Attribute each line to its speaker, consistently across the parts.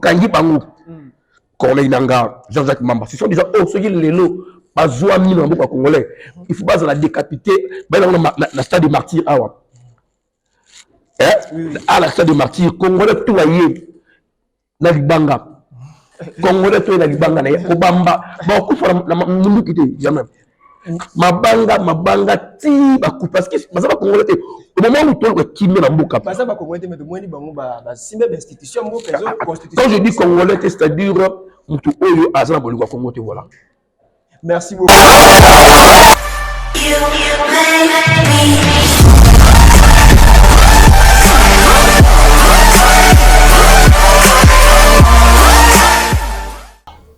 Speaker 1: Kangi Bango, Corneille Nanga, Jean-Jacques Mamba. Ce sont déjà ceux qui les lots, pas Zouami dans le Congolais. Il faut pas la décapiter, la stade des martyrs. À la stade des martyrs, Congolais tout aillé, na Libanga. Congolais tout na Libanga, Obamba, beaucoup de gens qui jamais. Mabanga ti baku parce que ça va Congolais au moment où toi qui met la mboka
Speaker 2: ça va Congolais mais de moins ni bango ba simbe institution mboka constitution.
Speaker 1: Quand je dis Congolais c'est-à-dire mutu oyo azana bolika Congo te voilà.
Speaker 2: Merci beaucoup.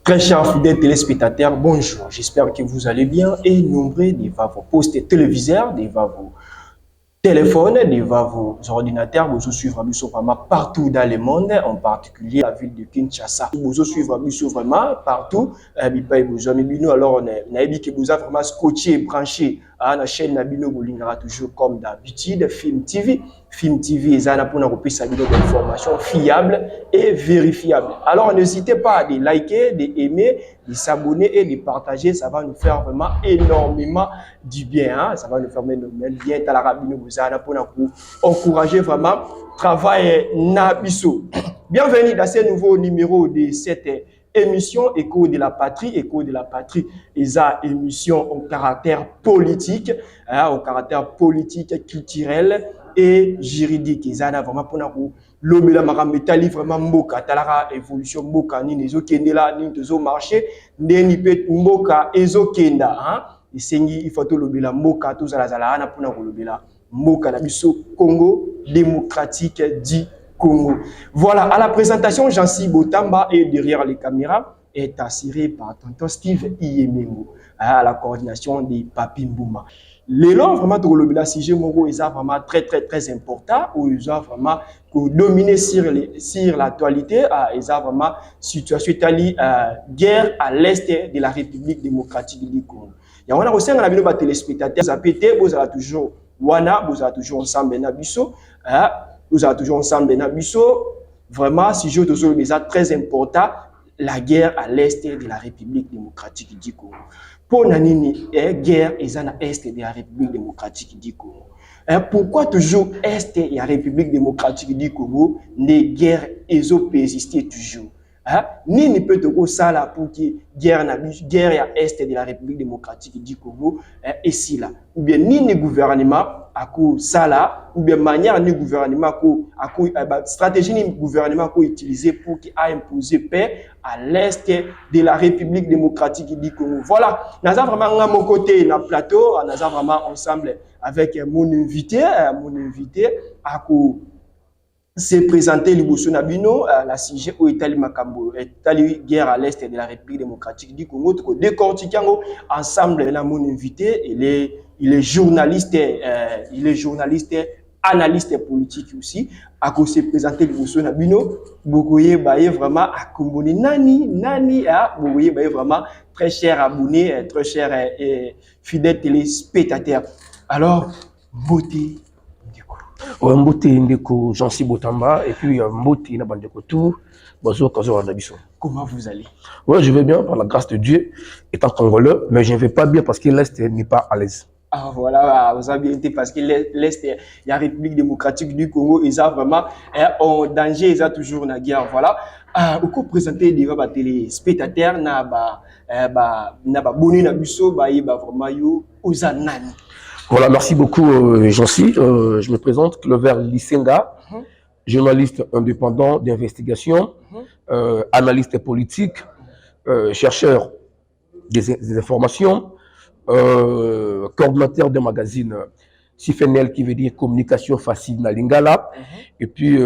Speaker 2: Très chers fidèles téléspectateurs, bonjour. J'espère que vous allez bien et nombreux devant vos postes téléviseurs, devant vos téléphones, devant vos ordinateurs, vous suivre vraiment partout dans le monde, en particulier la ville de Kinshasa. Vous suivre vraiment partout. Alors, on a dit que vous avez vraiment scotché, branché à la chaîne Nabino Bolingara, toujours comme d'habitude, Film TV. Film TV est un pour nous d'informations fiables et vérifiables. Alors, n'hésitez pas à les liker, d'aimer, de s'abonner et de partager. Ça va nous faire vraiment énormément du bien. Hein? Ça va nous faire énormément bien. Pour nous encourager vraiment le travail Nabiso. Bienvenue dans ce nouveau numéro de cette émission Écho de la Patrie. Écho de la Patrie est une émission au caractère politique, culturel et juridique. Ils ont vraiment pour nous l'homme la marameta vraiment mboka talara évolution mboka ni nezo kendela ni tozo marché ndeni pe mboka ezo kenda hein isengi il faut to lobela mboka to zala zala na pour na lobela mboka na biso Congo démocratique du Congo. Voilà, à la présentation Jansi Botamba et derrière les caméras est assuré par tonton Steve Iyemengo à la coordination des Papi Mbouma. Les lois vraiment de le sujet Moro est vraiment très important où ils ont vraiment dominé sur l'actualité ils ont vraiment situation Italie guerre à l'est de la République démocratique du Congo. Il y a on a aussi un avis de téléspectateurs ça pété vous avez toujours wana vous avez toujours ensemble na biso vous avez toujours ensemble na biso vraiment sujet toujours très important la guerre à l'est de la République démocratique du Congo. Pour Nanini, guerre est à l'est de la République démocratique du Congo. Pourquoi toujours est de la République démocratique du Congo, les guerres persister toujours? Ni peut te ça là pour que guerre à est de la République démocratique du Congo et si là ou bien ni gouvernement à coup ça là ou bien manière ni gouvernement à coup stratégie ni gouvernement qu'on utiliser pour qu'il a imposé paix à l'est de la République démocratique du Congo. Voilà, nous avons vraiment à mon côté dans le plateau, nous avons vraiment ensemble avec mon invité à coup c'est présenté Liboso Nabino, la sujet au Italie Makambo, Italie guerre à l'est de la République démocratique du Congo. Décortiquant ensemble là mon invité, il est journaliste, analyste politique aussi. À cause de présenter Liboso Nabino, Bogoye Baye vraiment à Komboni Nani Bogoye Baye vraiment très cher abonné, très cher fidèle téléspectateur. Alors beauté.
Speaker 1: Mbote ndeko Jansi Botamba et puis Mbote na bandeko tout bazo kazo wandabiso.
Speaker 2: Comment vous allez?
Speaker 1: Ouais, je vais bien par la grâce de Dieu étant congolais mais je ne vais pas bien parce que l'est n'est pas à l'aise.
Speaker 2: Ah voilà, vous avez bien été parce que l'est la République démocratique du Congo ils ont vraiment en danger, ils ont toujours la guerre voilà. Au coup présenté devant ba téléspectateurs na ba boni na biso ba vraiment yo ozanani.
Speaker 1: Voilà, merci beaucoup, Jansi. Je me présente, Clover Lisenga, journaliste indépendant d'investigation, analyste politique, chercheur des informations, coordinateur d'un magazine CIFNL qui veut dire communication facile na Lingala, et puis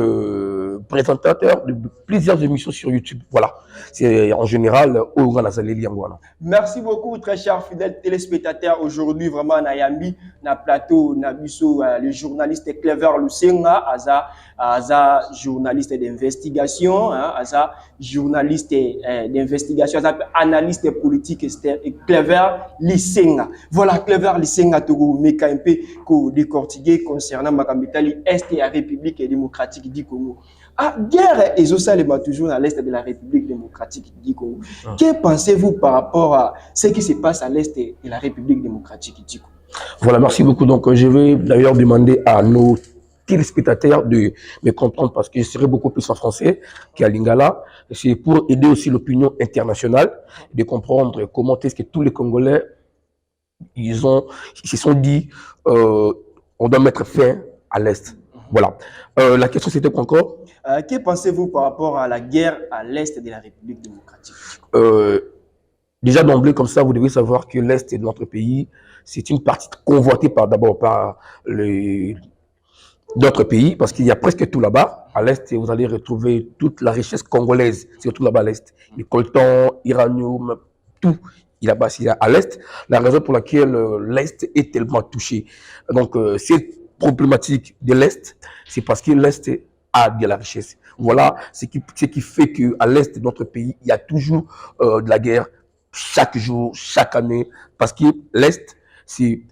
Speaker 1: présentateur de plusieurs émissions sur YouTube. Voilà, c'est en général Oura Nazaleli Yangwana.
Speaker 2: Merci beaucoup, très chers fidèles téléspectateurs. Aujourd'hui, vraiment, Nayambi, na plateau, Nabiso, le journaliste Clever Lusenga, Aza journaliste d'investigation, Aza journaliste d'investigation, analyste politique, Clever Lisenga. Voilà, Clever Lisenga, Togo, Mekaimpe, décortiqué concernant Makambitali, Est et la République démocratique du Congo. Ah, guerre et ça, toujours à l'est de la République démocratique du Congo. Que pensez-vous par rapport à ce qui se passe à l'est de la République démocratique du Congo?
Speaker 1: Voilà, merci beaucoup. Donc, je vais d'ailleurs demander à nos téléspectateurs de me comprendre parce que je serai beaucoup plus en français qu'à Lingala. C'est pour aider aussi l'opinion internationale de comprendre comment est-ce que tous les Congolais ils se sont dit on doit mettre fin à l'Est. Voilà. La question c'était quoi encore?
Speaker 2: Que pensez-vous par rapport à la guerre à l'est de la République démocratique?
Speaker 1: Déjà d'emblée comme ça, vous devez savoir que l'Est de notre pays, c'est une partie convoitée d'abord par d'autres pays, parce qu'il y a presque tout là-bas. À l'Est, vous allez retrouver toute la richesse congolaise, surtout là-bas à l'Est. Les coltans, iranium, tout. Il là-bas, c'est à l'Est. La raison pour laquelle l'Est est tellement touché. Donc, cette problématique de l'Est, c'est parce que l'Est a de la richesse. Voilà ce qui fait qu'à l'Est de notre pays, il y a toujours de la guerre chaque jour, chaque année, parce que l'Est, c'est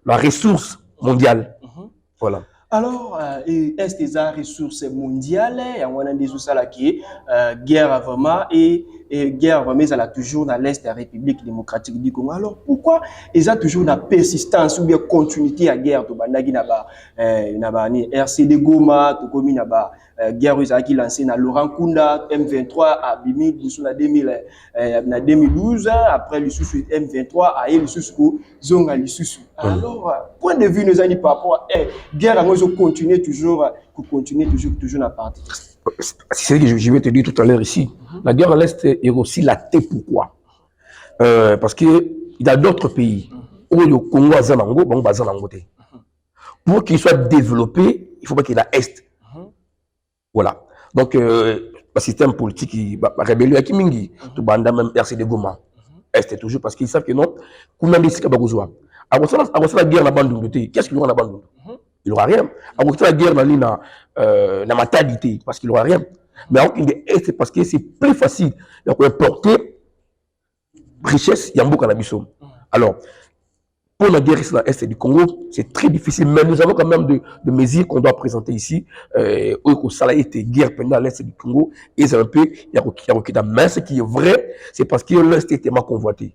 Speaker 1: la ressource mondiale. Voilà.
Speaker 2: Alors, est-ce que les ressources mondiales, il y a des choses qui guerre vraiment et guerre vraiment, elle a toujours dans l'Est de la République démocratique du Congo. Alors, pourquoi ils ont toujours la persistance ou bien continuité à guerre de Bandagi Naba, RCD Goma, to komi Naba, guerre qui lancée na Laurent Kunda, M23 à Bimi, na 2012, après le sous M23 à le sous Zonga le sous. Alors, point de vue nous a dit par rapport à guerre à continuer toujours à partir.
Speaker 1: C'est ce que je vais te dire tout à l'heure ici. La guerre à l'Est est aussi la T. Pourquoi? Parce qu'il y a d'autres pays où le Congo a Zanango, bon, pour qu'il soit développé, il faut pas qu'il y ait l'Est. Voilà. Donc, le système politique, il va rébeller avec Mingi, tout banda même RCD Goma. Est toujours parce qu'ils savent que non, combien de risques besoin. Avant ça, la guerre n'a pas de qu'est-ce qu'il y aura dans la bande? Il n'aura rien. Avant ça, la guerre n'a la maternité parce qu'il n'aura rien. Mais alors qu'il est, c'est parce que c'est plus facile d'importer richesse, il y a beaucoup d'ambition. Alors, pour la guerre ici dans l'Est du Congo, c'est très difficile, mais nous avons quand même de mesures qu'on doit présenter ici. Ça a été guerre pendant l'Est du Congo, et c'est un peu, il y a mais ce qui est vrai, c'est parce que l'Est est tellement convoité.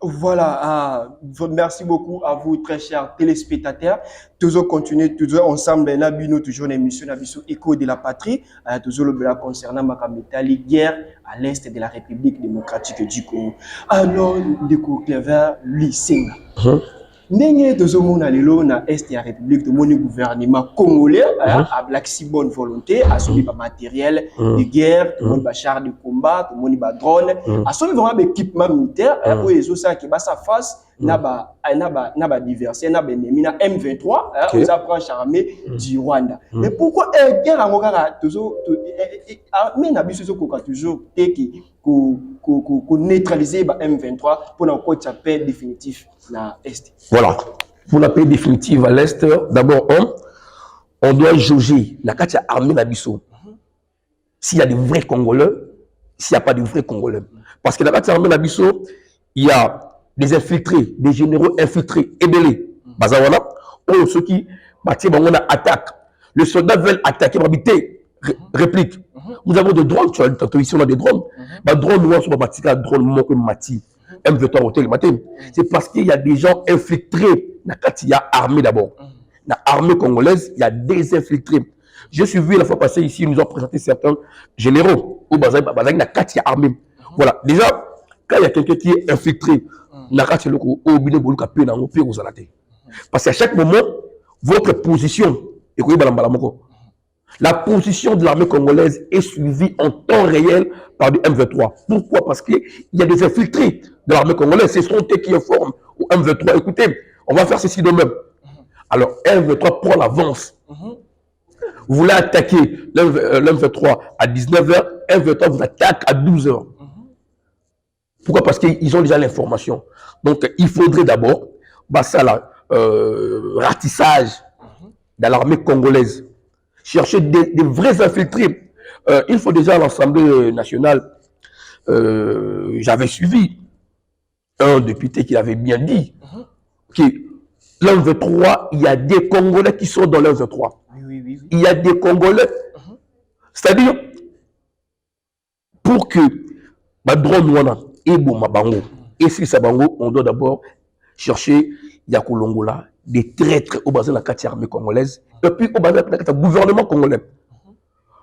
Speaker 2: Voilà, merci beaucoup à vous, très chers téléspectateurs. Toujours continuer, toujours ensemble, nous toujours une émission, Écho de la patrie, toujours le blanc concernant Makametali, guerre à l'Est de la République démocratique du Congo. Alors, Déco Clever, lui, Singa. Ndenge tozomona lelo na est ya République de mon gouvernement congolais a black si bonne volonté a soumis ba matériel de guerre, tout ba char de combat, tout ba drone, a soumis vraiment équipement militaire pour les autres qui ba sa face na ba diverser na ennemi na M23 aux approches armées du Rwanda. Mais pourquoi guerre en kaka toujours mais na biso ko toujours teki ko neutraliser ba M23 pour la paix définitive na est.
Speaker 1: Voilà. Pour la paix définitive à l'Est, d'abord, on doit jauger la carte armée d'Abisso. S'il y a des vrais Congolais, s'il n'y a pas de vrais Congolais. Parce que la carte armée d'Abisso, il y a des infiltrés, des généraux infiltrés, ébélés. Bazawana, ou ceux qui attaquent. Les soldats veulent attaquer, réplique. Nous avons des drones, tu as ici on a des drones. Drones, nous avons des drones, M23 hôtel matin. C'est parce qu'il y a des gens infiltrés. Il y a armée d'abord. La armée congolaise, il y a des infiltrés. Je suis vu la fois passée ici, ils nous ont présenté certains généraux au Bazaï, il y a armée. Voilà. Déjà, quand il y a quelqu'un qui est infiltré, parce qu'à chaque moment, votre position, la position de l'armée congolaise est suivie en temps réel par du M23. Pourquoi? Parce qu'il y a des infiltrés de l'armée congolaise. Ce sont eux qui informent au M23. Écoutez, on va faire ceci de même. Alors, M23 prend l'avance. Vous voulez attaquer l'M23 à 19h, M23 vous attaque à 12h. Pourquoi? Parce qu'ils ont déjà l'information. Donc, il faudrait d'abord, ratissage dans l'armée congolaise. Chercher des vrais infiltrés. Il faut déjà à l'Assemblée nationale, j'avais suivi un député qui avait bien dit que l'M23, il y a des Congolais qui sont dans l'M23.
Speaker 2: Oui.
Speaker 1: Il y a des Congolais C'est-à-dire, pour que ma drone wana et bon ma bango, et si ça bango, on doit d'abord chercher Yakolongola, des traîtres au basé de la quartier armée congolaise, et puis au basé de la gouvernement congolais.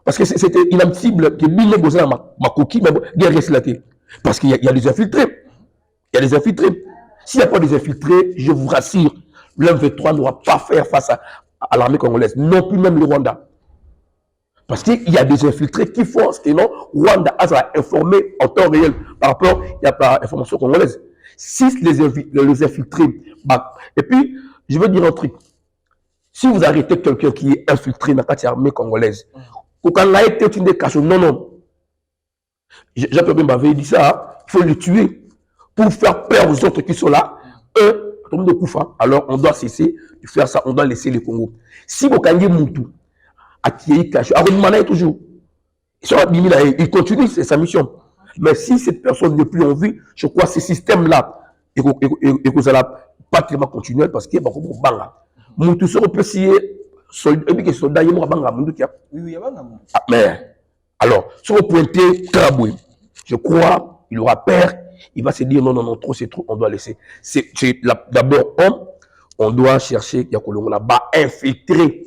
Speaker 1: Parce que c'était inadmissible que Bine Bozala ma coquille, mais guerre reslatée. Parce qu'il y a des infiltrés. Il y a des infiltrés. S'il n'y a pas des infiltrés, je vous rassure, l'M23 n'aura pas faire face à l'armée congolaise, non plus même le Rwanda. Parce qu'il y a des infiltrés qui font ce que non, Rwanda a informé en temps réel par rapport à l'information congolaise. Si les infiltrés, bah, et puis, je veux dire un truc. Si vous arrêtez quelqu'un qui est infiltré dans la armée congolaise, quand on a été une des caches, non, non. Jean-Pierre m'avait dit ça, il faut le tuer pour faire peur aux autres qui sont là. Eux, de Koufa, alors on doit cesser de faire ça, on doit laisser le Congo. Si vous avez Moutou, à qui est caché, toujours. Il continue sa mission. Mais si cette personne n'est plus en vie, je crois que ce système-là, et que ça n'a pas tellement continué parce qu'il y a beaucoup de banga. Moutou se reprécie, soldat, il y a banga. Oui, il y a banga. Mais, alors, sur le pointé, Karaboué, je crois, il aura peur, il va se dire non, non, non, trop, c'est trop, on doit laisser. C'est d'abord, on doit chercher Yakolongo là-bas, infiltrer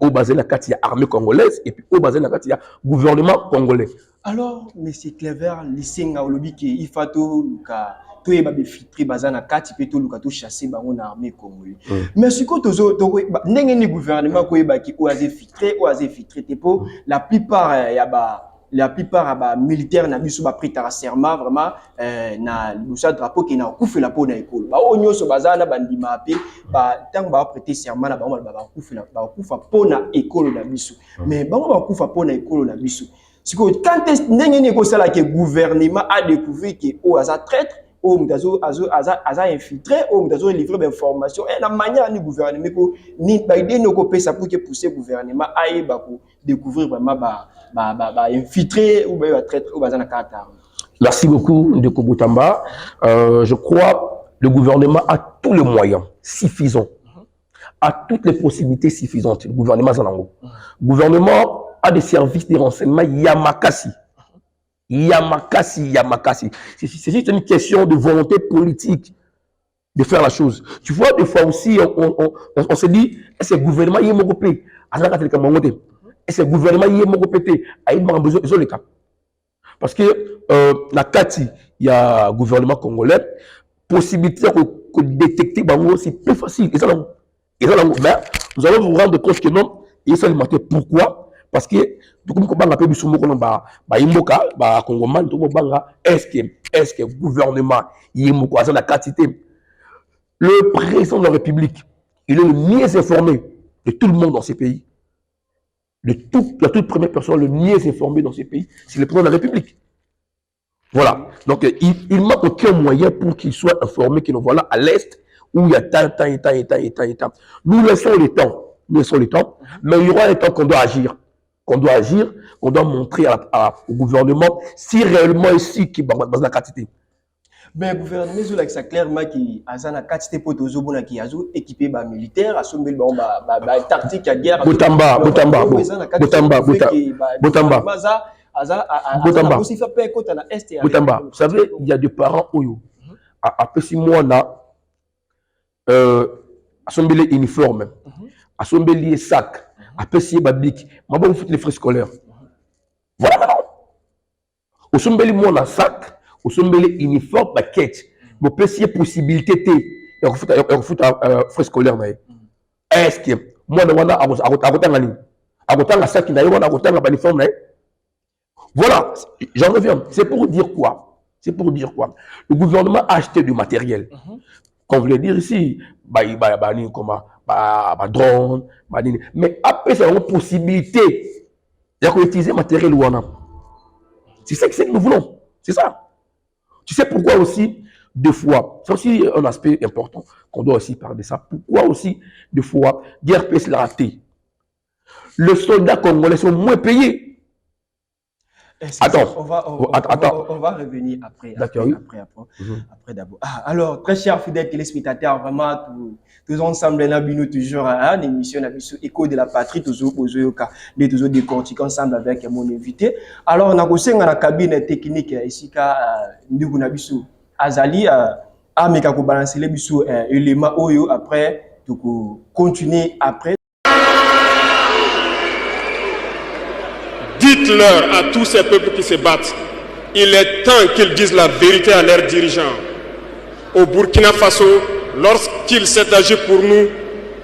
Speaker 1: au basé de la quartier armée congolaise et puis au basé de la quartier gouvernement congolais.
Speaker 2: Alors, M. Clever, l'Issenga Olobiki, il faut tout est filtré basé na quartier puis tout le chasser dans l'armée congolaise. Mais ce que tu gouvernement qui filtré la plupart la plupart des militaires na biso ba prêter serment vraiment na le drapeau qui na kufa la pona école ba onyo so bazana bandima pe ba tant ba prêter serment na ba kufa pona école na biso mais ba kufa pona école na biso siko quand ndenge ko sala que gouvernement a découvert que o aza traître o mutazo aza infiltré o mutazo livrer d'informations et la manière ni gouvernement ko ni ba idée no ko pesa pour que pousser gouvernement aille ba ko découvrir vraiment infiltré ou bien traître ou bazana kata.
Speaker 1: Merci beaucoup Ndeko Boutamba. Je crois le gouvernement a tous les moyens suffisants, a toutes les possibilités suffisantes. Le gouvernement Zanango. Le gouvernement a des services de renseignement Yamakasi. C'est juste une question de volonté politique de faire la chose. Tu vois, des fois aussi, on se dit, est-ce que le gouvernement est européen? Est-ce que le gouvernement est européen? Il a besoin de cas. Parce que la Kati, il y a un gouvernement congolais, possibilité de détecter c'est plus facile. Mais nous allons vous rendre compte que non, et ça pourquoi? Parce que est-ce que le gouvernement est la quantité? Le président de la République, il est le mieux informé de tout le monde dans ces pays. La toute première personne le mieux informée dans ces pays, c'est le président de la République. Voilà. Donc, il manque aucun moyen pour qu'il soit informé que nous voilà à l'Est où il y a tant. Nous laissons le temps. Mais il y aura un temps qu'on doit agir. On doit montrer au gouvernement si réellement ici qui est dans la quantité.
Speaker 2: Mais le gouvernement, ça clairement qui a la quantité pour tous les qui a équipé les militaires, à sommer la tactique à guerre.
Speaker 1: Botamba. Vous savez, il y a des parents où, après 6 mois, à sommer les uniformes, à sommer les sacs. Après, si babique, ma bonne foutre les frais scolaires. Voilà maintenant. Au sombeli mon sac, au sombeli uniforme, paquet. Mon petit possibilité de foutre frais scolaires. Est-ce que moi, à sac, voilà, j'en reviens. C'est pour dire quoi? Le gouvernement a acheté du matériel. Comme vous voulez dire ici, drone, mais après, c'est une possibilité d'utiliser matériel ou c'est ça que nous voulons. C'est ça. Tu sais pourquoi aussi, des fois, c'est aussi un aspect important qu'on doit aussi parler de ça. Pourquoi aussi, des fois, guerre peut se rater. Les soldats congolais sont moins payés. Attends.
Speaker 2: On va revenir après.
Speaker 1: D'accord, oui.
Speaker 2: Après d'abord. Alors, très chers fidèles téléspectateurs, vraiment, tous ensemble, nous toujours une émission, Écho de la patrie, toujours décortiquer ensemble avec mon invité. Alors, on a aussi dans la cabine technique ici, nous avons Azali, mais quand vous balancez les éléments, après, continuer après.
Speaker 3: Dites-leur à tous ces peuples qui se battent, il est temps qu'ils disent la vérité à leurs dirigeants. Au Burkina Faso, lorsqu'il s'est agi pour nous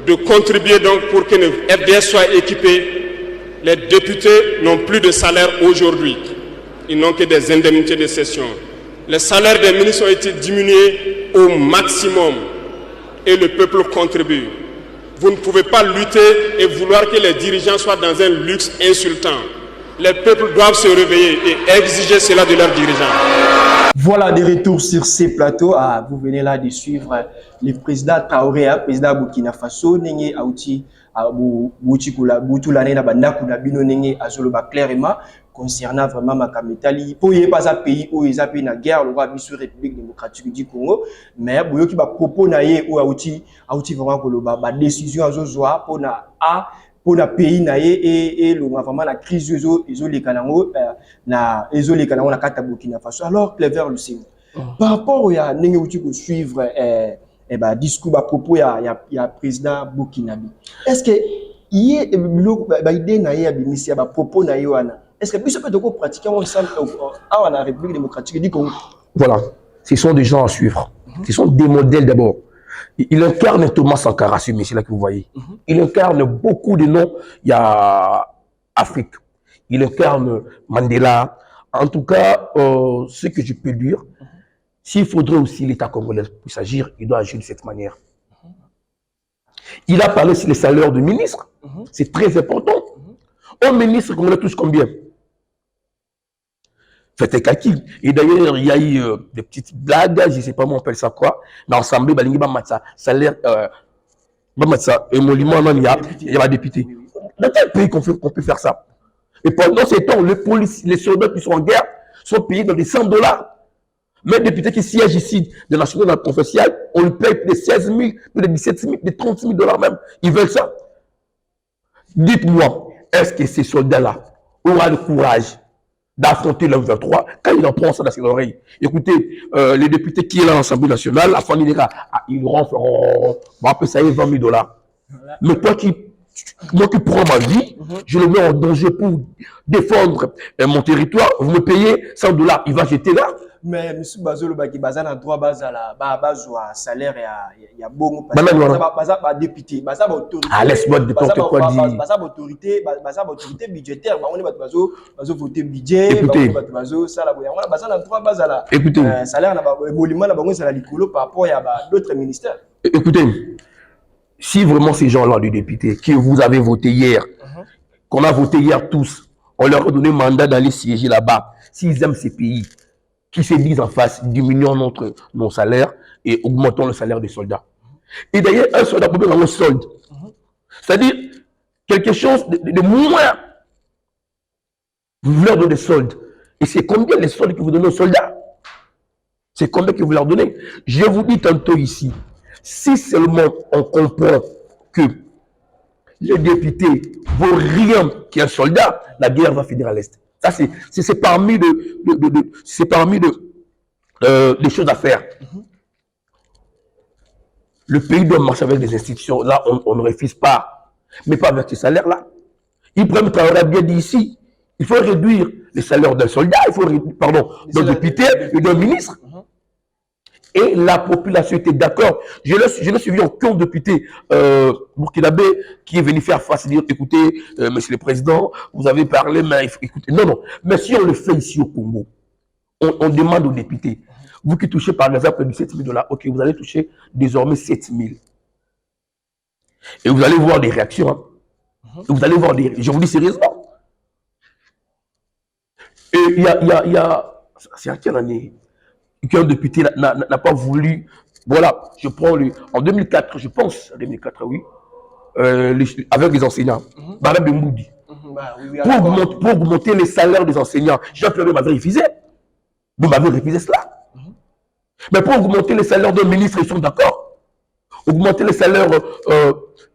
Speaker 3: de contribuer donc pour que le FDS soit équipé, les députés n'ont plus de salaire aujourd'hui. Ils n'ont que des indemnités de session. Les salaires des ministres ont été diminués au maximum et le peuple contribue. Vous ne pouvez pas lutter et vouloir que les dirigeants soient dans un luxe insultant. Les peuples doivent se réveiller et exiger cela de leurs dirigeants.
Speaker 2: Voilà, de retour sur ces plateaux. Vous venez là de suivre le président Traoré, président Burkina Faso, Nengi Aouti, Boutoulané, Nabandakuna, Bino Nengi, Azoloba clairement, concernant vraiment Makametali. Pour y pas un pays où ils appellent la guerre, le roi Bissou République démocratique du Congo, mais pour qui va proposer ou Aouti vraiment que le décision à Zozoa pour le pays et vraiment la crise les Kanango na kata Burkina Faso. Alors Clever Lucien, par rapport à nengi outi ko suivre discours à propos ya président Burkinabe, est-ce que y est idée na ya bimisi ya propos na yoana, est-ce que biso peut pratiquer ensemble à la République démocratique du Congo?
Speaker 1: Voilà, ce sont des gens à suivre, ce sont des modèles d'abord. Il incarne Thomas Sankara, ce monsieur-là que vous voyez. Il incarne beaucoup de noms. Il y a Afrique. Il incarne Mandela. En tout cas, ce que je peux dire, s'il faudrait aussi l'État congolais puisse agir, il doit agir de cette manière. Il a parlé sur les salaires de ministres. C'est très important. Un ministre congolais touche combien? Faites un calcul. Et d'ailleurs, il y a eu des petites blagues, je ne sais pas comment on appelle ça quoi, mais ensemble, il y a salaire, émolument, il y a un député. Dans quel pays qu'on peut faire ça? Et pendant ce temps, les soldats qui sont en guerre sont payés dans des $100. Mais le député qui siège ici, de national professionnel, on le paye plus de 16 000, plus de 17 000, de 30 000 $ même. Ils veulent ça. Dites-moi, est-ce que ces soldats-là auront le courage d'affronter le 23 quand il en prend ça dans ses oreilles? Écoutez, les députés qui sont là à l'Assemblée nationale, la famille des gars, ils auront on va ça 20 000 $. Mais moi qui prends ma vie, je le mets en danger pour défendre mon territoire, vous me payez 100 $, il va jeter là.
Speaker 2: Mais M. Bazolo qui bazan a droit salaire il y a bon député autorité.
Speaker 1: Laisse-moi n'importe quoi dire.
Speaker 2: Autorité budgétaire, on est bazo voter budget,
Speaker 1: écoutez,
Speaker 2: salaire par rapport à d'autres ministères.
Speaker 1: Écoutez, si vraiment ces gens-là, les députés, que vous avez voté hier, qu'on a voté hier tous, on leur a donné mandat d'aller siéger là-bas, s'ils aiment ces pays, qui se disent en face, diminuons nos salaires et augmentons le salaire des soldats. Et d'ailleurs, un soldat peut avoir un solde. C'est-à-dire, quelque chose de moins. Vous leur donnez des soldes. Et c'est combien les soldes que vous donnez aux soldats? C'est combien que vous leur donnez? Je vous dis tantôt ici, si seulement on comprend que les députés ne vaut rien qu'un soldat, la guerre va finir à l'Est. Ça, c'est parmi des choses à faire. Le pays doit marcher avec des institutions. Là, on ne refuse pas. Mais pas avec ces salaires-là. Ibrahim Traoré a bien dit ici, il faut réduire les salaires d'un soldat, il faut réduire, d'un député et d'un ministre. Et la population était d'accord. Je l'ai suivi en compte député burkinabé qui est venu faire face et dire, écoutez, monsieur le président, vous avez parlé, mais écoutez, non. Mais si on le fait ici au Congo, on demande aux députés, vous qui touchez par exemple près de 7 000 $, ok, vous allez toucher désormais 7 000. Et vous allez voir des réactions. Hein. Vous allez voir des... Je vous dis sérieusement. Et il y a... C'est à quelle année qu'un député n'a pas voulu... Voilà, je prends en 2004, je pense, en 2004, oui, avec les enseignants. Madame Moudi, Pour augmenter les salaires des enseignants. Jean-Pierre m'avait refusé. Vous m'avez refusé cela. Mais pour augmenter les salaires d'un ministre, ils sont d'accord. Augmenter les salaires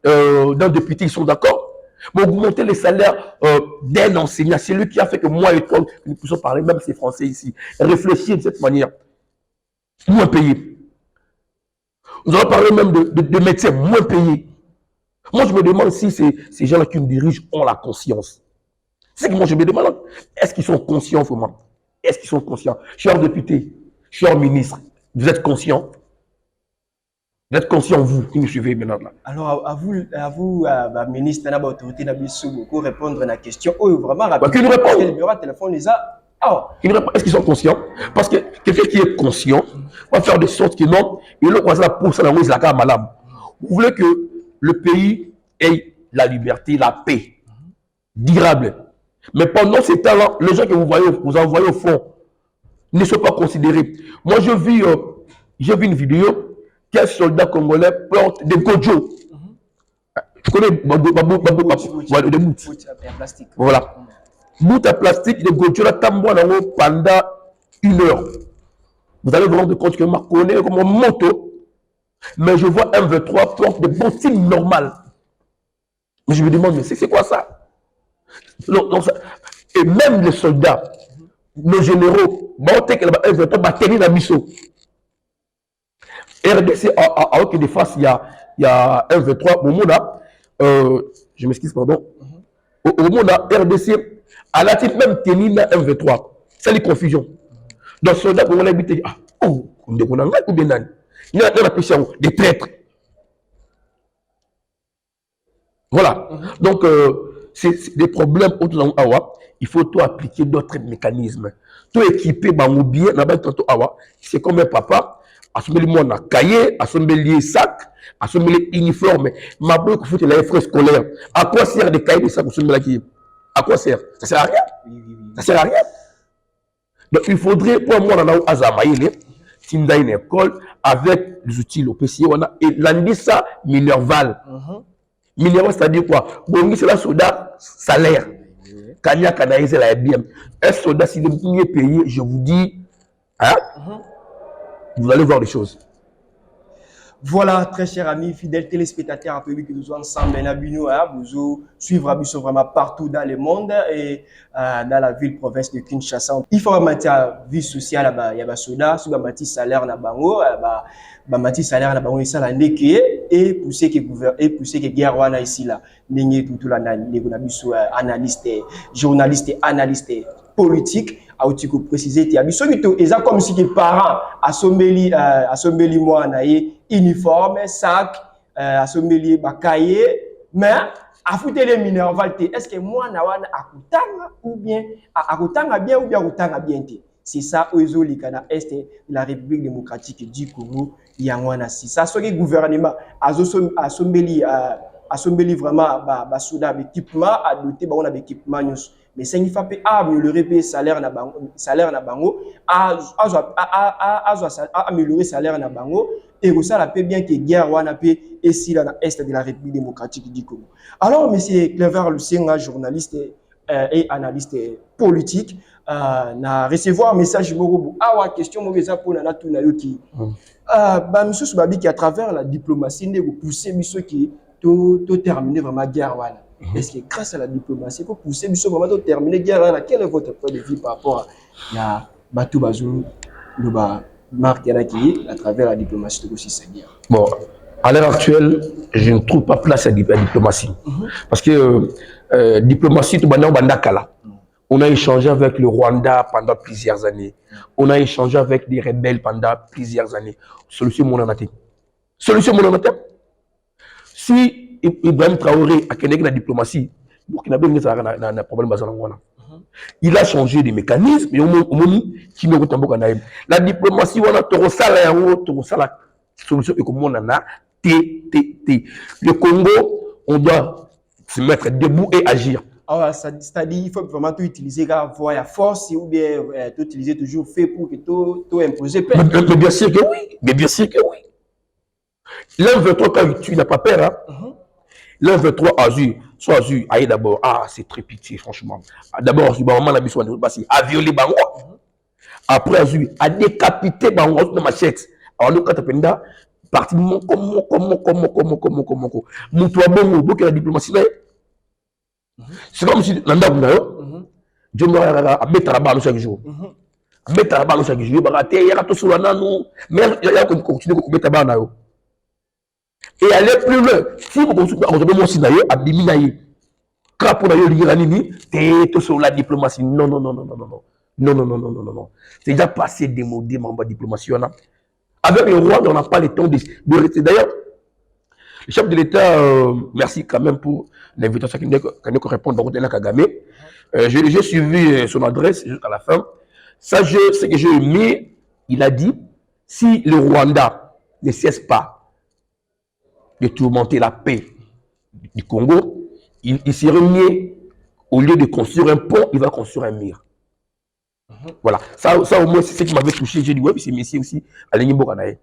Speaker 1: d'un député, ils sont d'accord. Mais augmenter les salaires d'un enseignant, c'est lui qui a fait que moi et toi, nous puissions parler, même ces Français ici, réfléchir de cette manière. Moins payés. Nous allons parler même de médecins moins payés. Moi, je me demande si ces gens-là qui me dirigent ont la conscience. C'est que moi, je me demande, est-ce qu'ils sont conscients vraiment? Est-ce qu'ils sont conscients? Chers députés, chers ministres, vous êtes conscients? Vous êtes conscients, vous, qui nous suivez maintenant là?
Speaker 2: Alors, à vous, ministre, à l'autorité pour répondre à la question. Oh, vraiment, rapidement.
Speaker 1: Qui nous répond?
Speaker 2: Le bureau de téléphone, les a.
Speaker 1: Est-ce qu'ils sont conscients? Parce que quelqu'un qui est conscient va faire de sorte que non, il a la pour ça, la carte malade. Vous voulez que le pays ait la liberté, la paix, durable. Mais pendant ces temps-là, les gens que vous envoyez au fond ne sont pas considérés. Moi, j'ai vu une vidéo qu'un soldat congolais porte des gojo. Tu connais des bouts. Voilà. Bout à plastique de gojo là, pendant 1 heure. Vous allez vous rendre compte que je me connais comme un moto, mais je vois un V3 porte des bottines normales. Mais je me demande, mais c'est quoi ça? Non, et même les soldats, nos généraux, un V3 batterie dans Misso. RDC, à aucune face, il y a un V3. Au monde, je m'excuse, pardon. Au monde, RDC, à la type même tenue un V3. C'est les confusions. Donc, soldats, on a habité, on a bien il y a des traîtres. Voilà. Donc, c'est des problèmes autour de Awa. Il faut tout appliquer d'autres mécanismes. Tout équiper, bien, c'est comme un papa. Assembler mon cahier, assembler sac, assembler uniforme. Ma bloc faut les frais scolaires. À quoi sert des cahiers de sac à quoi sert? Ça sert à rien. Ça sert à rien. Donc il faudrait pour moi dans Azamaïle, Tinda une école avec les outils au PCA et l'andissa Minerval. Minerval c'est-à-dire quoi? Bon, c'est la soda salaire. Kanya Kanaïse la bien. Un soldat s'il est mieux payé, je vous dis, hein? Vous allez voir des choses.
Speaker 2: Voilà, très chers amis, fidèles téléspectateurs, un peu que nous sommes ensemble, vous suivre vraiment partout dans le monde et dans la ville-province de Kinshasa. Il faut maintenir vie sociale, il y a des soldats, il y a des salaires, il salaire na bango ça la ndeke et pousser que guerre wana ici là ningi tout la analyste journaliste analyste politique a aussi préciser ti abiso bito eza comme si que parents assombeli moi na uniforme sac assombeli bakaye mais afute les minerval est-ce que moi na wana akutanga ou bien akutanga bien ou bien akutanga bien te. C'est ça, Ozolikana Est de la République démocratique du Congo. Yangwana si ça, ce que gouvernement a assombeli vraiment souda équipement à doter on a équipement mais ça il faut améliorer le salaire na bango améliorer salaire na bango et ça la peut bien que guerre wana peut ici dans l'est de la République démocratique du Congo. Alors monsieur Clever Lusenga journaliste et analyste politique na recevoir message moko awa question mo eza pour na tuna yoki monsieur Subabi qui à travers la diplomatie ne pousser biso qui to terminer vraiment guerre wana. Est-ce que grâce à la diplomatie pour pousser biso vraiment to terminer guerre wana? Quel est votre point de vue par rapport à Batou Bazou le marque qui à travers la diplomatie de aussi cette guerre?
Speaker 1: Bon, à l'heure actuelle, je ne trouve pas place à la diplomatie parce que diplomatie tout bandakala. On a échangé avec le Rwanda pendant plusieurs années. On a échangé avec des rebelles pendant plusieurs années. Solution mononate. Solution mononate. Si Ibrahim Traoré a gagné la diplomatie, un problème. Il a changé des mécanismes, mais la diplomatie, on a la solution et comme on en a, le Congo, on doit se mettre debout et agir.
Speaker 2: Alors, c'est-à-dire qu'il faut vraiment tout utiliser la voie à force ou bien tout utiliser toujours fait pour que tout imposer.
Speaker 1: Mais bien sûr que oui. Mais bien sûr que oui. L'un veut toi quand tu n'as pas peur. Hein? L'un 23 Azur, soit Azur, aïe d'abord, ah, c'est très pitié, franchement. D'abord, je maman la mission a violé Bango. Après Azur, a décapité Bango de machette. Alors, nous, quand tu as parti, comment, Moutoua Bongo, beaucoup la diplomatie. C'est comme si, Nanda Bounayo, Dieu m'a mis à la barre chaque jour. Mettre la barre chaque jour, il y a tout sur la nanou, mais il y a continuer à mettre la barre. Et aller plus loin. Si vous avez mon signe, Abdiminaï, crapaud d'ailleurs, l'Iranini, t'es tout sur la diplomatie. Non, non, non, non, non, non, non. Non, non, non, non, non, non, non. C'est déjà passé démodé, ma diplomatie. Avec le roi, on n'a pas le temps de rester. D'ailleurs, le chef de l'État, merci quand même pour l'invitation qu'il nous répond dans le Kagame. J'ai suivi son adresse jusqu'à la fin. Ça, ce que j'ai aimé, il a dit, si le Rwanda ne cesse pas de tourmenter la paix du Congo, il serait mieux, au lieu de construire un pont, il va construire un mur. Voilà. Ça au moins, c'est ce qui m'avait touché. J'ai dit, ouais, c'est Messi aussi, à l'Enimbo-Kanae.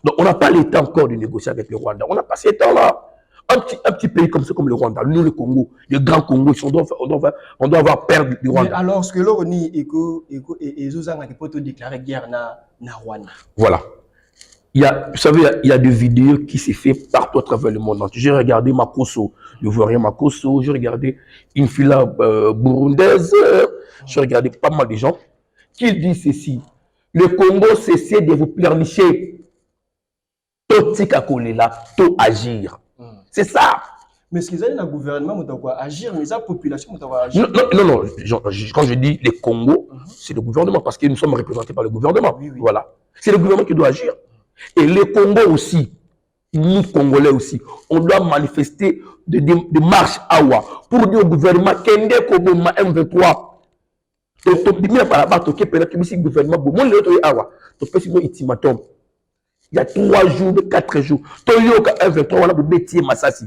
Speaker 1: Donc, on n'a pas le temps encore de négocier avec le Rwanda. On a passé le temps là. Un petit pays comme ça, comme le Rwanda, nous, le Congo, le grand Congo, on doit avoir peur du Rwanda. Mais
Speaker 2: alors, ce que l'on dit, et Zozang a déclaré guerre na Rwanda.
Speaker 1: Voilà. Vous savez, il y a des vidéos qui s'est fait partout à travers le monde entier. J'ai regardé Makosso, le Ivoirien Makosso, j'ai regardé une fille burundaise, j'ai regardé pas mal de gens qui disent ceci. Le Congo cessez de vous pleurnicher. Tout agir. C'est ça.
Speaker 2: Mais ce qu'ils ont dans le gouvernement, on doit agir, mais la population, on doit agir.
Speaker 1: Non, non, quand je dis le Congo, c'est le gouvernement, parce que nous sommes représentés par le gouvernement.
Speaker 2: Oui, oui.
Speaker 1: Voilà. C'est le gouvernement qui doit agir. Et le Congo aussi, nous Congolais aussi, on doit manifester de marche awa pour dire au gouvernement Kende Koboma M23. Il y a 3 jours, 4 jours. Toyoka M23, on a bêtier Massassi.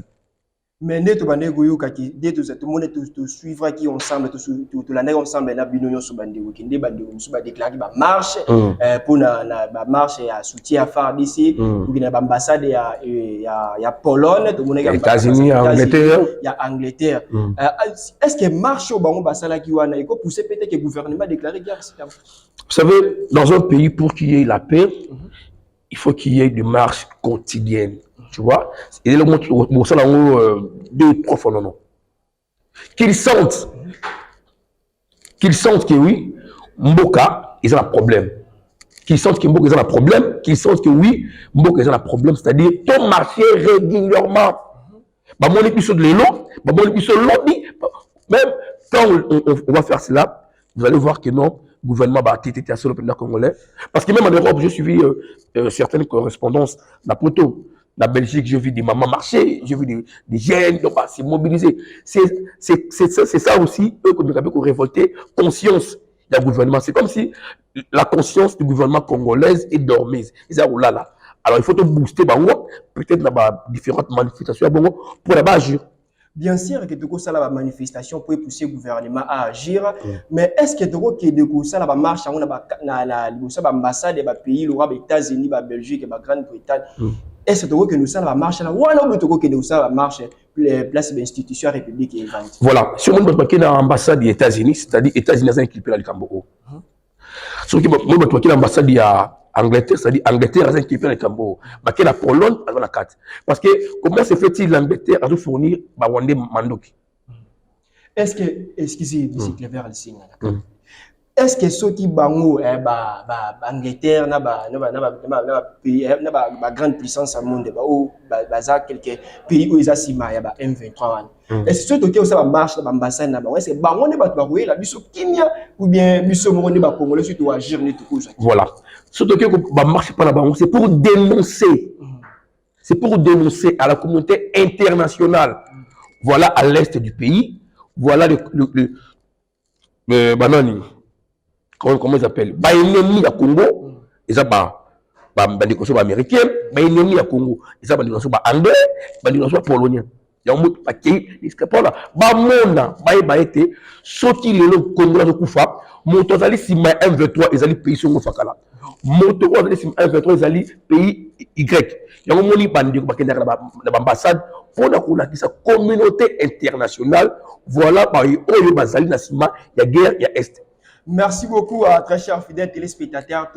Speaker 2: Mais net bande goyoka qui dès tout le monde te suivra qui ensemble tout l'année ensemble na binonyo so bande wikende bande so ba déclarer ba marche pour na ba marche ya soutien à FARDC ou na ambassade ya Pologne to mona
Speaker 1: États-Unis, Angleterre.
Speaker 2: Il y a Angleterre. Est-ce que marche au bango basala qui wana iko pousser peut-être que le gouvernement déclarer guerre?
Speaker 1: Vous savez, dans un pays pour qu'il y ait la paix, il faut qu'il y ait des marches quotidiennes. Tu vois, et le monde, 2 ou 3 fois, non. Qu'ils sentent que oui, Mboka, ils ont un problème. Qu'ils sentent que Mboka, ils ont un problème. Qu'ils sentent que oui, Mboka, ils ont un problème. C'est-à-dire, ton marché régulièrement. Bah, mon épisode de l'élo, bah, mon épisode de l'obli. Même quand on va faire cela, vous allez voir que non, le gouvernement va être sur le plan congolais. Parce que même en Europe, j'ai suivi certaines correspondances d'Apoto. La Belgique, j'ai vu des mamans marcher, j'ai vu des jeunes se mobiliser. C'est ça aussi, eux, comme ils ont révolté, conscience du gouvernement. C'est comme si la conscience du gouvernement congolaise est dormise. Ils disent, oh là là. Alors, il faut te booster, peut-être dans différentes manifestations pour là-bas agir.
Speaker 2: Bien sûr que tu as la manifestation pour pousser le gouvernement à agir, mais est-ce que tu as la marche dans l'ambassade des pays, les États-Unis, la Belgique, la Grande-Bretagne? Est-ce que nous avons la marche là? Ou alors que nous avons la marche place de l'institution république?
Speaker 1: Voilà. Si on a l'ambassade des États-Unis, c'est-à-dire les États-Unis ont équipé le Cambo. Si on a l'ambassade de l'Angleterre, c'est-à-dire l'Angleterre a équipé le Cambo. Mais la Pologne a la carte. Parce que comment se fait-il l'Angleterre à fournir Bawande Mandoki?
Speaker 2: Est-ce que, excusez, M. Clever, est-ce que ceux qui bango Angleterre na pays na grande puissance au monde quelques pays où ils asima ya M23 est-ce que ceux qui ont marche na ambassade na est-ce que bango ne ba trouver la biso kimia ou bien biso mo ne ba congolais surtout agir ne tout ça? Voilà,
Speaker 1: ceux qui ba marche pas na bango, c'est pour dénoncer. C'est pour dénoncer à la communauté internationale. Voilà à l'est du pays, voilà le banani. Comment ils appellent? Bah, ennemi à Congo, ils ont des américains, bah, ennemi à Congo, ils ont des anglais, des polonais. Il y a un mot qui est pas là. Bamona, ba été, sorti le Congo de Koufa, Montozali Sima M23, ils allaient pays sur Mofakala. Montozali Sima M23, ils allaient pays Y. Il y a un moni bandi qui est l'ambassade pour la communauté internationale. Voilà, par exemple, Bazali Nassima, il y a guerre, il y a Est.
Speaker 2: Merci beaucoup à très chers fidèles téléspectateurs.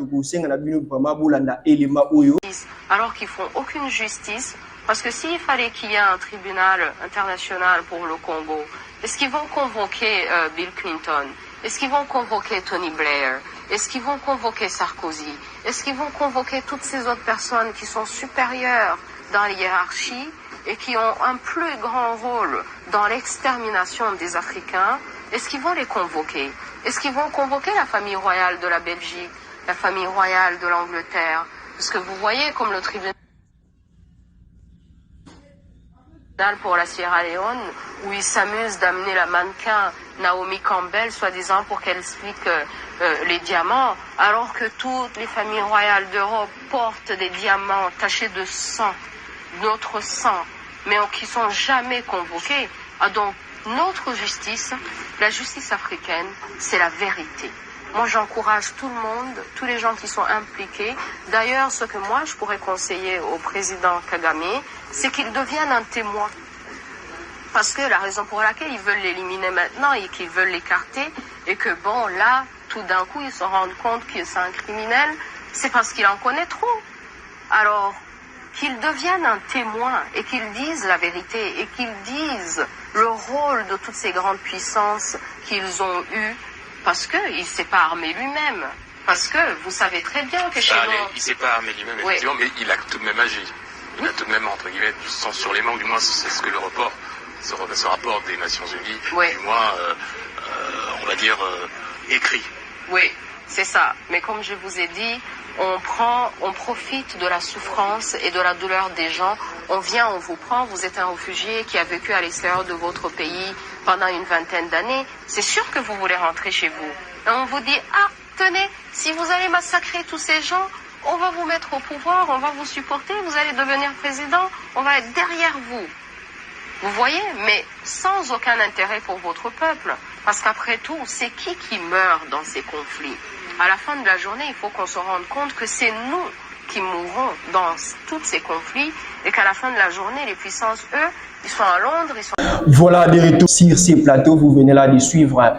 Speaker 4: Alors qu'ils font aucune justice, parce que s'il fallait qu'il y ait un tribunal international pour le Congo, est-ce qu'ils vont convoquer Bill Clinton? Est-ce qu'ils vont convoquer Tony Blair? Est-ce qu'ils vont convoquer Sarkozy? Est-ce qu'ils vont convoquer toutes ces autres personnes qui sont supérieures dans la hiérarchie et qui ont un plus grand rôle dans l'extermination des Africains? Est-ce qu'ils vont les convoquer? Est-ce qu'ils vont convoquer la famille royale de la Belgique, la famille royale de l'Angleterre? Parce que vous voyez comme le tribunal pour la Sierra Leone, où ils s'amusent d'amener la mannequin Naomi Campbell, soi-disant pour qu'elle explique les diamants, alors que toutes les familles royales d'Europe portent des diamants tachés de sang, notre sang, mais qui sont jamais convoqués. Ah, donc, notre justice, la justice africaine, c'est la vérité. Moi, j'encourage tout le monde, tous les gens qui sont impliqués. D'ailleurs, ce que moi, je pourrais conseiller au président Kagame, c'est qu'il devienne un témoin. Parce que la raison pour laquelle ils veulent l'éliminer maintenant et qu'ils veulent l'écarter, et que bon, là, tout d'un coup, ils se rendent compte que c'est un criminel, c'est parce qu'il en connaît trop. Alors, qu'ils deviennent un témoin et qu'ils disent la vérité et qu'ils disent le rôle de toutes ces grandes puissances qu'ils ont eues, parce qu'il ne s'est pas armé lui-même. Parce que vous savez très bien que chez nous...
Speaker 5: Il ne s'est pas armé lui-même, effectivement, mais il a tout de même agi. Il a tout de même, entre guillemets, du sang sur les mains, ou du moins c'est ce que le rapport, ce rapport des Nations Unies, du moins, on va dire, écrit.
Speaker 4: Oui, c'est ça. Mais comme je vous ai dit, on profite de la souffrance et de la douleur des gens. On vient, on vous prend, vous êtes un réfugié qui a vécu à l'extérieur de votre pays pendant une vingtaine d'années. C'est sûr que vous voulez rentrer chez vous. Et on vous dit, ah, tenez, si vous allez massacrer tous ces gens, on va vous mettre au pouvoir, on va vous supporter, vous allez devenir président, on va être derrière vous. Vous voyez, mais sans aucun intérêt pour votre peuple. Parce qu'après tout, c'est qui meurt dans ces conflits? À la fin de la journée, il faut qu'on se rende compte que c'est nous qui mourront dans tous ces conflits et qu'à la fin de la journée, les puissances, eux, ils sont à Londres, ils sont...
Speaker 2: Voilà, de retour sur ces plateaux, vous venez là de suivre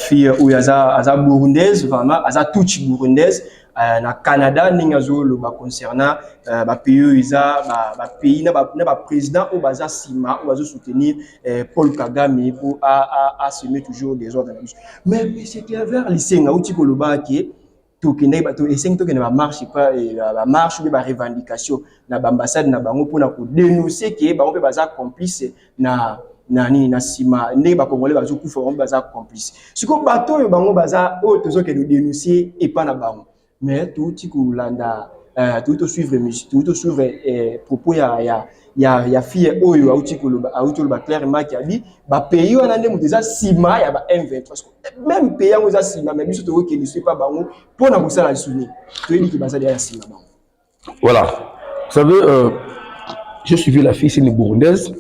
Speaker 2: fille Ouyaza burundaise, vraiment, Aza Touchi burundaise, na Canada, ningazo le concernant pays pays na président au baza Sima ou soutenir Paul Kagame pour à semer toujours des ordres. Mais c'est qu'il y avait lycée na uti koloba qui tokende bato essayer tokende ba marche pas la marche ou ba revendication na ambassade na bango pour na ko dénoncer que bango pe baza complice na Sima ne ba congolais bazo kufa bango baza complice. Siko bato yo bango baza o tozo ke dénoncer et pas na bango. Mais tout landa tout suivre propos ya fille oyo auti ba clairement qui a dit ba pays on a ndemu déjà Sima ya ba M23 même pays on a Sima mais biso to ke ne soit pas bango pour na bosala souvenir to dit que basa derrière Sima bango.
Speaker 1: Voilà, vous savez, j'ai suivi la fille, c'est une burundaise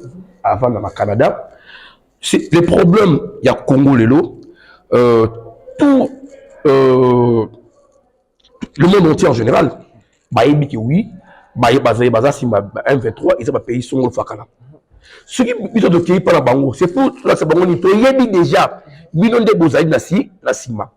Speaker 1: avant dans le Canada. C'est les problèmes il y a Congo lelo tout le monde entier en général, baïbi qui oui, baza si ma M23 ils ont pays sont au fakala. Ce qui besoin de pays par la bango, c'est pour là c'est bango ni to yebi déjà millions de bozaï na Sima.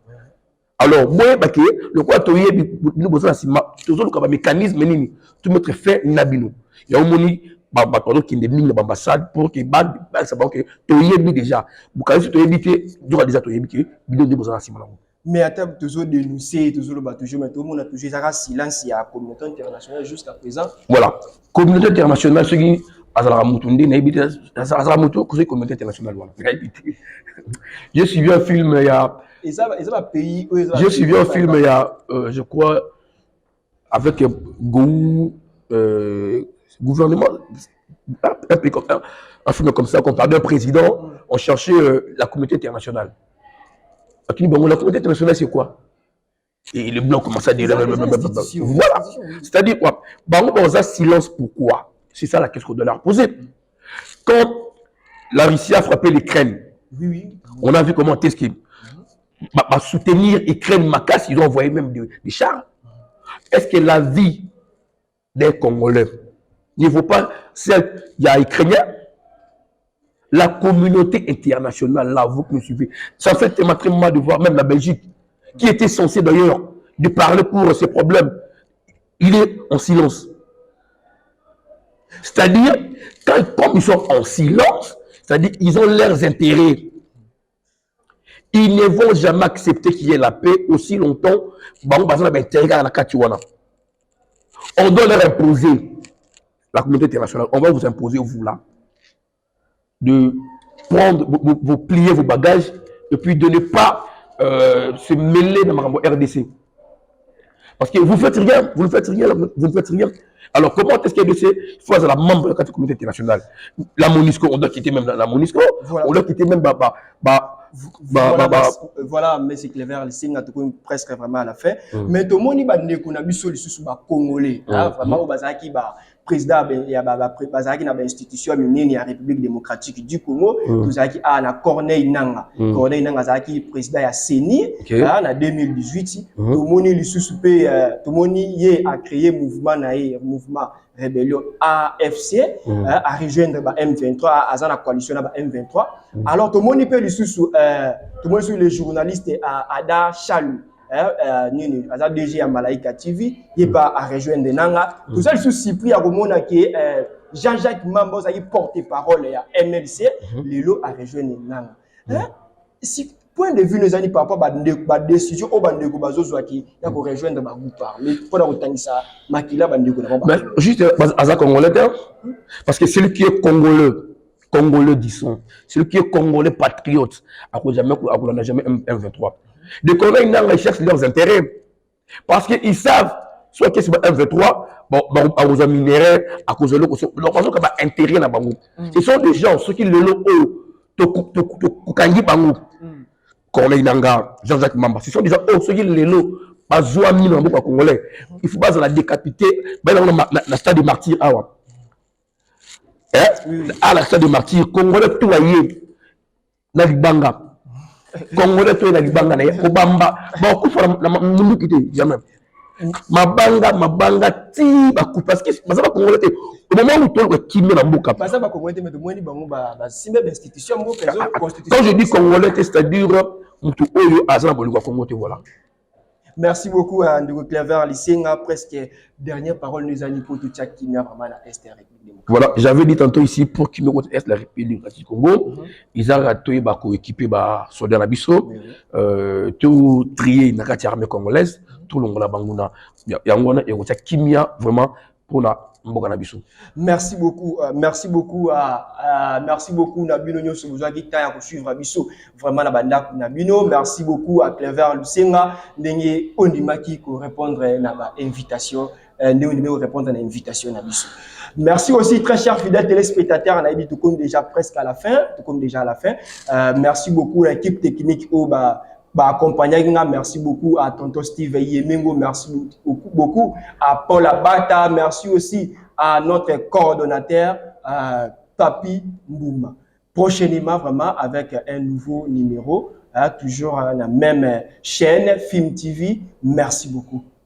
Speaker 1: Alors moi baké le quoi to yebi ni bozaï na Sima, toujours le mécanisme nini tout mettre fait nabino. Il y a un moni bato qui ndemi na ambassade pour que ba ça bango que to yebi déjà. Bukali to yebi que dura déjà to yebi que millions de bozaï na Sima.
Speaker 2: Mais à table toujours dénoncer, toujours le bateau, mais tout le monde a toujours un silence, il y a la communauté internationale jusqu'à présent.
Speaker 1: Voilà, communauté internationale, ceux qui communauté internationale. J'ai suivi un film il y a. J'ai suivi un film il y a, je crois, avec gouvernement, un film comme ça, qu'on parlait d'un président, on cherchait la communauté internationale. La communauté internationale, c'est quoi? Et le blanc commence à dire. Voilà. C'est-à-dire quoi? Bah, on a silence pourquoi? C'est ça la question qu'on doit leur poser. quand la Russie a frappé l'Ukraine, on a vu comment est-ce qu'ils soutenir l'Ukraine, Makas, ils ont envoyé même des chars. Est-ce que la vie des Congolais ne vaut pas celle, il y a Ukrainiens, la communauté internationale, là, vous qui me suivez, ça fait très mal de voir même la Belgique, qui était censée d'ailleurs de parler pour ces problèmes, il est en silence. C'est-à-dire, comme ils sont en silence, c'est-à-dire ils ont leurs intérêts. Ils ne vont jamais accepter qu'il y ait la paix aussi longtemps. On doit leur imposer, la communauté internationale, on va vous imposer, vous là, de prendre, vous plier vos bagages et puis de ne pas se mêler dans la RDC. Parce que vous ne faites rien, vous ne faites rien, vous ne faites rien. Alors comment est-ce que RDC soit la membre de la communauté internationale? La MONUSCO, on doit quitter même la MONUSCO, voilà. On doit quitter même
Speaker 2: voilà, mais c'est clair, les signes sont presque vraiment à la fin. Mais tout le monde a vu sur les Congolais. Vraiment, président il y a une institution de la République démocratique du Congo, tout a na Corneille Nanga. Corneille Nanga président ya CENI en 2018. Tout le monde a créé mouvement rébellion AFC à rejoindre M23 à la coalition M23. Alors tout le monde peut tout le monde sur les journalistes Ada Chalou. Aza DG à Malaika TV, il pas à rejoindre Nanga. Tout ça, je suis pris à Romona qui est Jean-Jacques Mambo, qui porte-parole à MLC, Lilo à rejoindre Nanga. Si point de vue, nous avons par rapport à la décision, au bandeko bazozo qui a rejoindre ma groupe parler. Pour la ça, Makila bandeko.
Speaker 1: Juste Aza Congolais, parce que celui qui est Congolais disons, celui qui est Congolais patriote, on n'a jamais M23. Les Congolais, ils cherchent leurs intérêts. Parce qu'ils savent, soit que c'est M23, à cause de minéraux, à cause de l'eau, leur façon qu'ils ont intérêt dans Bango. Ce sont des gens, ceux qui le l'ont, Corneille Nanga, Jean-Jacques Mamba, ce sont des gens, ceux qui le l'ont, pas Zouami dans le Congolais. Il faut pas la décapiter, dans la stade de martyr. À la stade de martyr, Congolais, tout aillé, dans le Banga. Congolais to na libanga na obamba ba kufa na mundu kité jamais mabanga ti ba coupe parce que bazaba Congolais au moment où toi kimé na mboka
Speaker 2: bazaba Congolais mais de moins ni bango ba simbe d'institution mboka constitution.
Speaker 1: Quand je dis Congolais c'est-à-dire mutu oyo azana boliko Congolais voilà.
Speaker 2: Merci beaucoup à Ndeko Clever Lisenga. Presque dernière parole nous a dit pour tout ça qui n'a vraiment la Est de la République démocratique.
Speaker 1: Voilà, j'avais dit tantôt ici pour qui me côté Est de la République démocratique du Congo, ils ont raté ba coéquipé ba soldats na biso, tout trier na kati armée congolaise, tout l'ongola banguna. Yangona et ça kimia vraiment pour la mboka na biso.
Speaker 2: Merci beaucoup Nabino Nyoso Bozwa qui t'a à suivre biso vraiment la banda Nabino. Merci beaucoup à Clever Lusenga ndenge ondimaki ko répondre na ba invitation ndenge répondre à l'invitation na biso. Merci aussi très chers fidèles téléspectateurs, on a dit tout comme déjà presque à la fin, merci beaucoup à l'équipe technique au accompagné. Merci beaucoup à tonton Steve Yemengo, merci beaucoup à Paul Abata, merci aussi à notre coordonnateur Papi Mbouma. Prochainement vraiment avec un nouveau numéro, toujours à la même chaîne Film TV. Merci beaucoup.